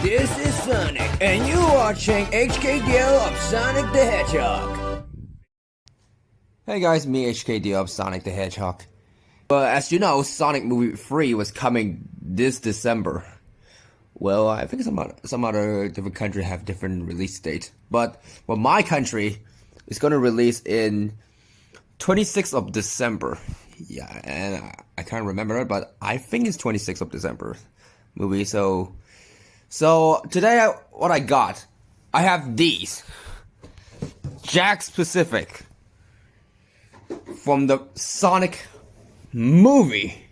This is Sonic, and you're watching HKDO of Sonic the Hedgehog. Hey guys, me HKDO of Sonic the Hedgehog. But as you know, Sonic Movie 3 was coming this December. Well, I think some other different country have different release dates. But my country is gonna release in 26th of December. Yeah, and I can't remember it, but I think it's 26th of December movie. So today, what I got, I have these Jack Specific from the Sonic movie.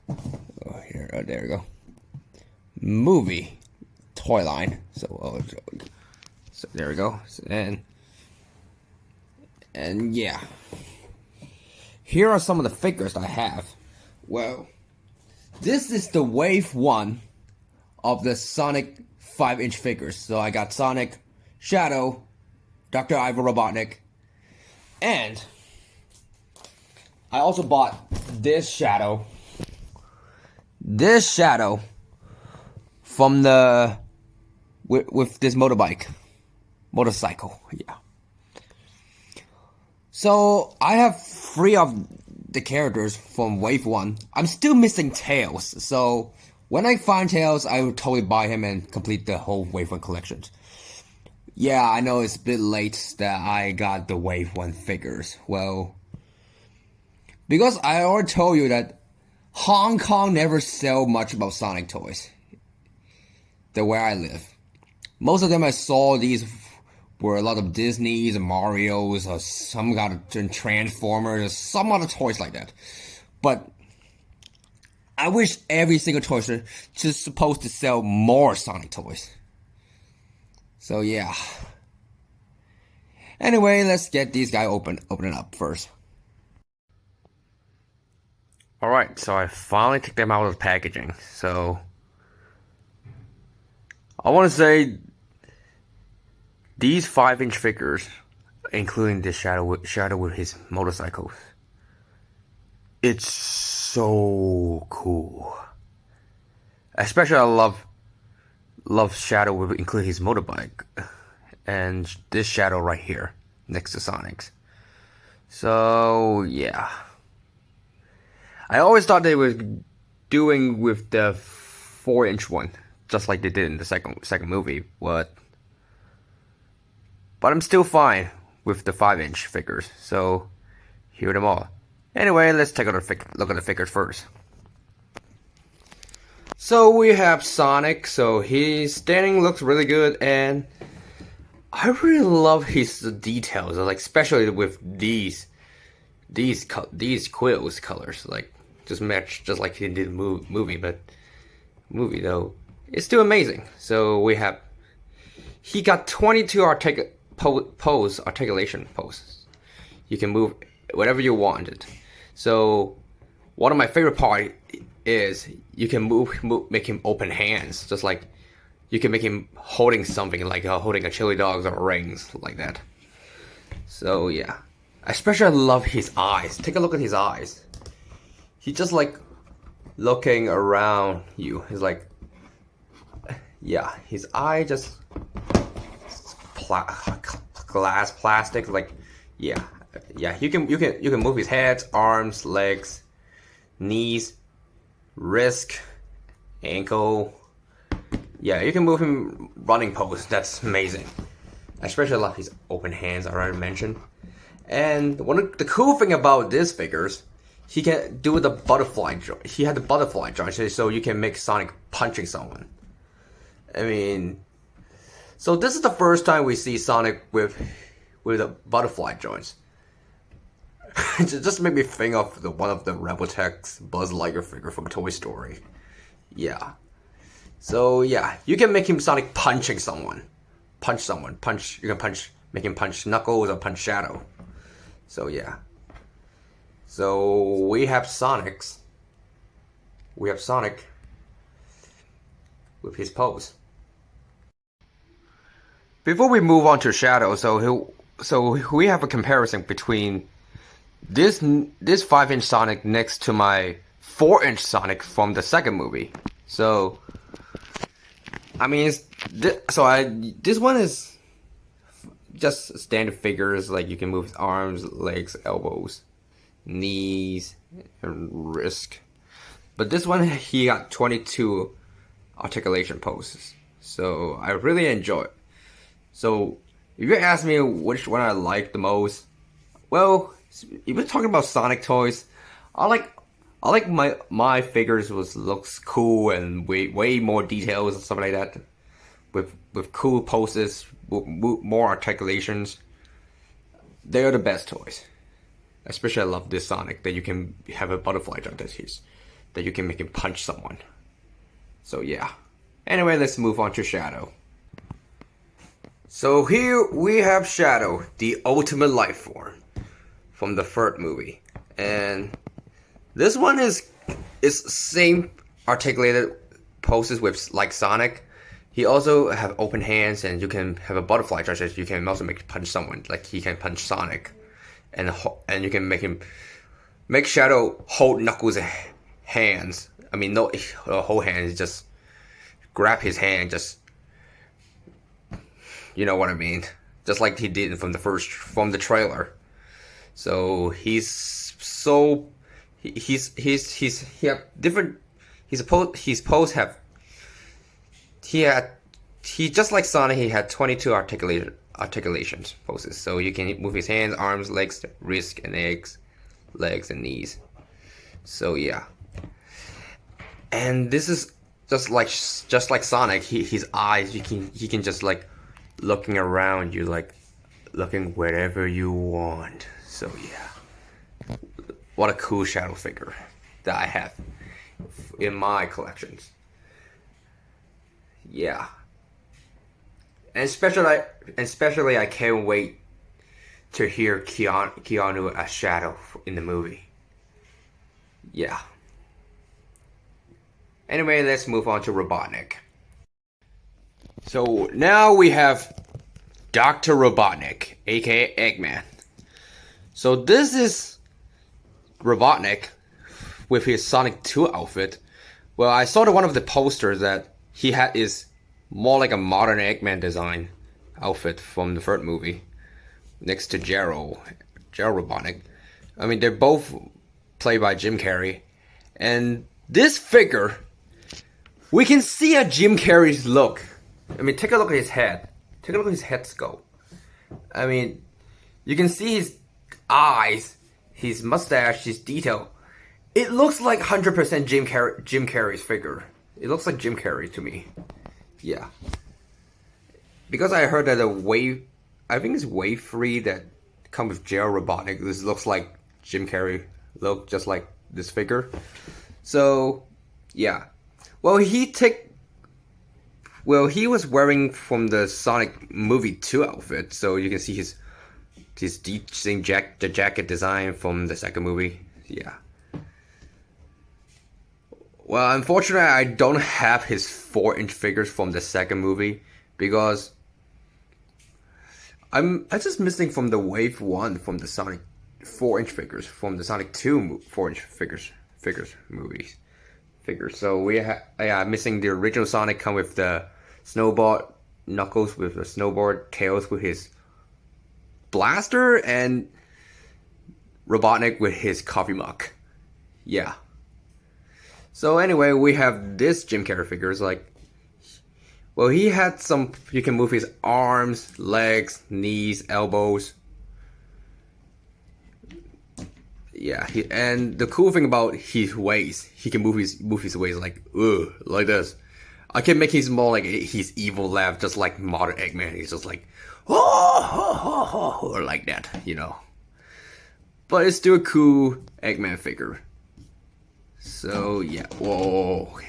There we go. Movie toy line. So there we go. And yeah, here are some of the figures I have. Well, this is the wave 1 of the Sonic 5-inch figures. So I got Sonic, Shadow, Dr. Ivor Robotnik, and I also bought this Shadow from the with this motorcycle. Yeah. So I have 3 of the characters from Wave 1. I'm still missing Tails, so when I find Tails, I will totally buy him and complete the whole Wave 1 collection. Yeah, I know it's a bit late that I got the Wave 1 figures. Well, because I already told you that Hong Kong never sell much about Sonic toys. The where I live. Most of them I saw these were a lot of Disney's and Mario's or some kind of Transformers or some other toys like that. But I wish every single toy store is supposed to sell more Sonic toys. So yeah. Anyway, let's get these guys open it up first. Alright, so I finally took them out of the packaging. So I want to say these 5-inch figures, including this Shadow with his motorcycles, it's so cool. Especially I love Shadow with including his motorbike, and this Shadow right here next to Sonic's. So yeah, I always thought they were doing with the 4-inch one, just like they did in the second movie, but I'm still fine with the 5-inch figures. So here are them all. Anyway, let's take a look at the figures first. So we have Sonic. So his standing looks really good, and I really love his details, like especially with these quills colors, like just match just like he did in the movie. But movie though, it's still amazing. So he got 22 articulation poses. You can move whatever you wanted. So one of my favorite part is you can make him open hands, just like you can make him holding something, like holding a chili dogs or rings like that. So yeah, especially I love his eyes. Take a look at his eyes. He's just like looking around you. He's like, yeah, his eye just glass plastic, like yeah. You can move his head, arms, legs, knees, wrist, ankle. Yeah, you can move him running pose. That's amazing. Especially I love his open hands, I already mentioned. And one of the cool thing about these figures, he can do the butterfly joint. He had the butterfly joint, so you can make Sonic punching someone. I mean, so this is the first time we see Sonic with the butterfly joints. It just made me think of one of the Robotnik's Buzz Lightyear figure from Toy Story. Yeah. So yeah, you can make him Sonic punching someone. You can make him punch Knuckles or punch Shadow. So yeah. So we have Sonic with his pose. Before we move on to Shadow, so we have a comparison between this 5-inch Sonic next to my 4-inch Sonic from the second movie. So I mean, this one is just standard figures. Like you can move his arms, legs, elbows, knees, and wrist. But this one, he got 22 articulation poses. So I really enjoy it. So if you ask me which one I like the most, well, if we're talking about Sonic toys, I like my figures looks cool and way more details and stuff like that, with cool poses, more articulations. They are the best toys. Especially I love this Sonic that you can have a butterfly jump that you can make him punch someone. So yeah. Anyway, let's move on to Shadow. So here we have Shadow, the ultimate life form from the third movie. And this one is same articulated poses with like Sonic. He also have open hands, and you can have a butterfly charge that you can also punch someone, like he can punch Sonic, and you can make Shadow hold Knuckles' hands. I mean, no, hold hands, just grab his hand, just, you know what I mean, just like he did from the trailer. So he have different. He just like Sonic. He had 22 articulations poses. So you can move his hands, arms, legs, wrists, and legs and knees. So yeah, and this is just like Sonic. His eyes. He can just like looking around you, like looking wherever you want. So yeah, what a cool Shadow figure that I have in my collections. Yeah, and especially I can't wait to hear Keanu as Shadow in the movie. Yeah. Anyway, let's move on to Robotnik. So now we have Dr. Robotnik, aka Eggman. So this is Robotnik with his Sonic 2 outfit. Well, I saw one of the posters that he had is more like a modern Eggman design outfit from the third movie, next to Gerald Robotnik. I mean, they're both played by Jim Carrey. And this figure, we can see a Jim Carrey's look. I mean, take a look at his head. Take a look at his head sculpt. I mean, you can see his eyes, his mustache, his detail. It looks like 100% Jim Carrey's figure. It looks like Jim Carrey to me. Yeah. Because I heard that I think it's Wave 3 that comes with Gerald Robotnik. This looks like Jim Carrey look, just like this figure. So, yeah. Well, he was wearing from the Sonic movie 2 outfit, so you can see his same jacket design from the second movie. Yeah. Well, unfortunately, I don't have his 4-inch figures from the second movie because I'm just missing from the Wave 1 from the Sonic 4-inch figures from the Sonic 2 4-inch figures movies. So I'm missing the original Sonic come with the snowboard, Knuckles with the snowboard, Tails with his blaster, and Robotnik with his coffee mug. Yeah. So anyway, we have this Jim Carrey figures like, well, he had some, you can move his arms, legs, knees, elbows. Yeah, and the cool thing about his waist, he can move his waist like this. I can make his more like his evil laugh, just like modern Eggman. He's just like, or like that, you know. But it's still a cool Eggman figure. So yeah, whoa.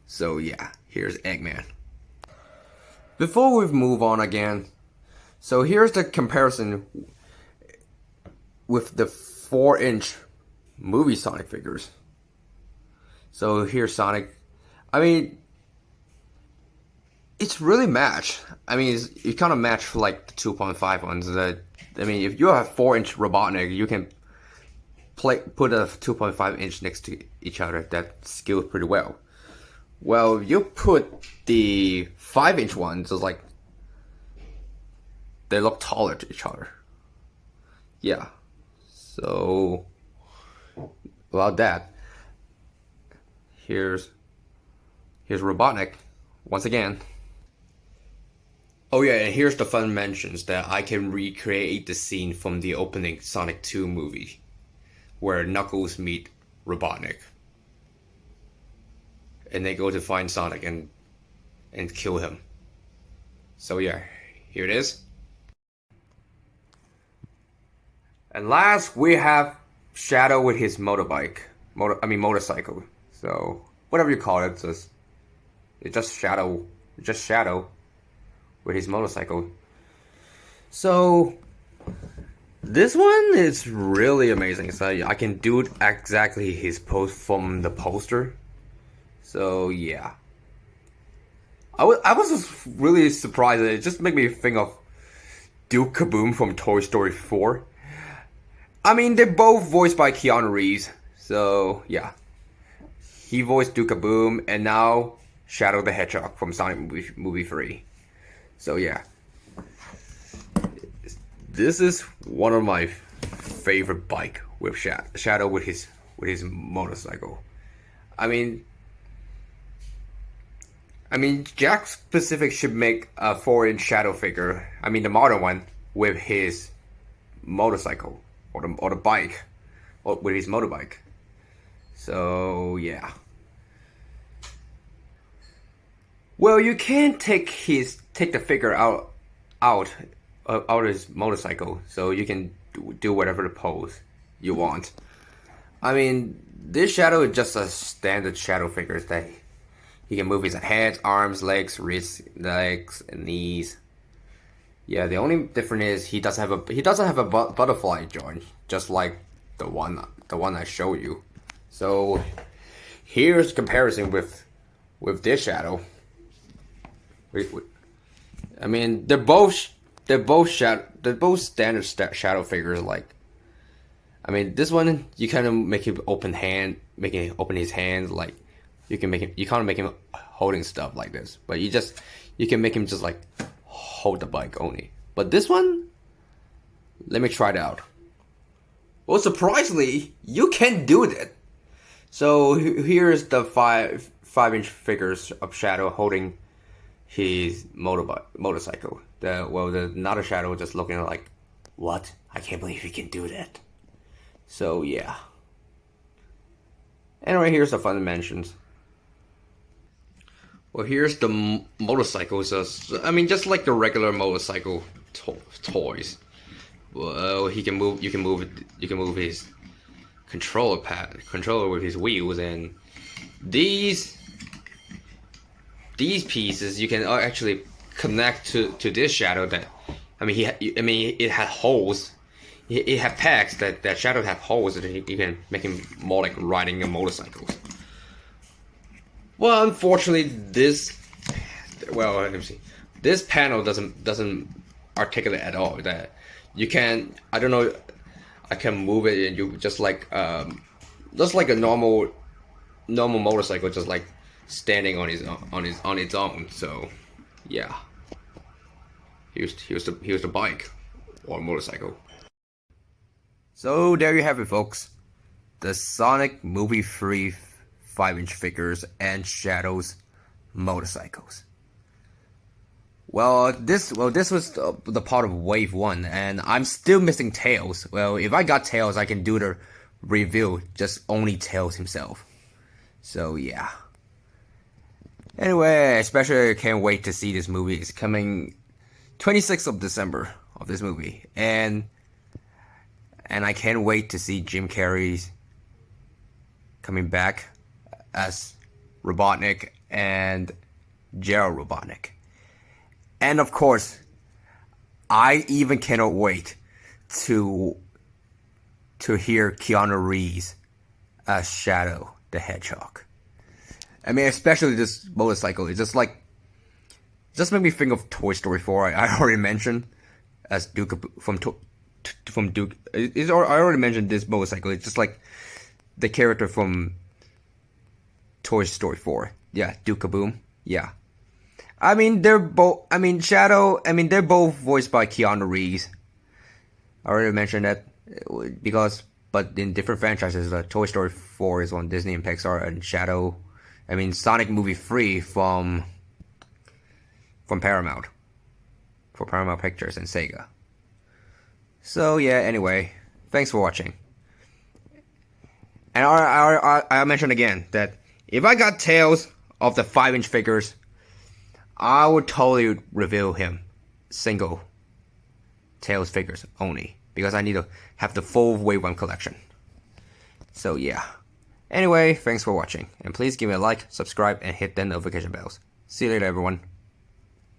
So yeah, here's Eggman. Before we move on again, so here's the comparison with the 4-inch movie Sonic figures. So here's Sonic. I mean, it's really matched. I mean, it's kind of matched for like the 2.5 ones. I mean, if you have 4-inch Robotnik, you can put a 2.5 inch next to each other. That scales pretty well. Well, you put the 5-inch ones, it's like they look taller to each other. Yeah. So about that, here's Robotnik once again. Oh yeah, and here's the fun mentions that I can recreate the scene from the opening Sonic 2 movie, where Knuckles meet Robotnik, and they go to find Sonic and kill him. So yeah, here it is. And last we have Shadow with his motorcycle. So whatever you call it, it's just Shadow with his motorcycle. So this one is really amazing. So I can do exactly his pose from the poster. So yeah, I was just really surprised. It just made me think of Duke Kaboom from Toy Story 4. I mean, they're both voiced by Keanu Reeves. So yeah, he voiced Duke Kaboom, and now Shadow the Hedgehog from Sonic movie 3. So yeah, this is one of my favorite bike with Shadow with his motorcycle. I mean, Jack Pacific should make a 4-inch Shadow figure. I mean, the modern one with his motorcycle or the bike, or with his motorbike. So yeah. Well, you can take the figure out of his motorcycle, so you can do whatever the pose you want. I mean, this Shadow is just a standard Shadow figure that he can move his head, arms, legs, wrists, legs, and knees. Yeah, the only difference is he doesn't have a butterfly joint, just like the one I showed you. So here's comparison with this Shadow. I mean, they're both standard Shadow figures. Like, I mean, this one you kind of make him open his hands. Like, you kind of make him holding stuff like this, but you can make him just like hold the bike only. But this one, let me try it out. Well, surprisingly, you can do that. So here's the 5-inch figures of Shadow holding his motorcycle. Not a Shadow, just looking like, what? I can't believe he can do that. So yeah. Anyway, here's the fun mentions. Well, here's the motorcycles. I mean, just like the regular motorcycle toys. Well, you can move his controller with his wheels, and these pieces you can actually connect to this Shadow. That it had holes. It had pegs that Shadow have holes that you can make him more like riding a motorcycle. Well, unfortunately, let me see. This panel doesn't articulate at all. That you can, I don't know, I can move it, and you just like a normal motorcycle, just like standing on its own. So yeah, here's the bike or motorcycle. So there you have it, folks. The Sonic movie 3 5-inch figures and Shadow's motorcycles. Well, this was the part of Wave 1, and I'm still missing Tails. Well, if I got Tails, I can do the review, just only Tails himself. So yeah. Anyway, especially I can't wait to see this movie. It's coming 26th of December of this movie, and I can't wait to see Jim Carrey's coming back as Robotnik and Gerald Robotnik. And of course, I even cannot wait to hear Keanu Reeves as Shadow the Hedgehog. I mean, especially this motorcycle. It's just made me think of Toy Story 4. I already mentioned as Duke from Duke. I already mentioned this motorcycle. It's just like the character from Toy Story 4. Yeah, Duke Kaboom. Yeah. I mean, they're both. I mean, Shadow. I mean, they're both voiced by Keanu Reeves. I already mentioned that because, but in different franchises, Toy Story 4 is on Disney and Pixar, and Shadow. I mean, Sonic movie 3 from Paramount, for Paramount Pictures and Sega. So yeah. Anyway, thanks for watching. And I mentioned again that if I got Tails of the 5-inch figures, I would totally reveal him single Tails figures only, because I need to have the full Wave 1 collection. So yeah. Anyway, thanks for watching, and please give me a like, subscribe, and hit the notification bells. See you later, everyone.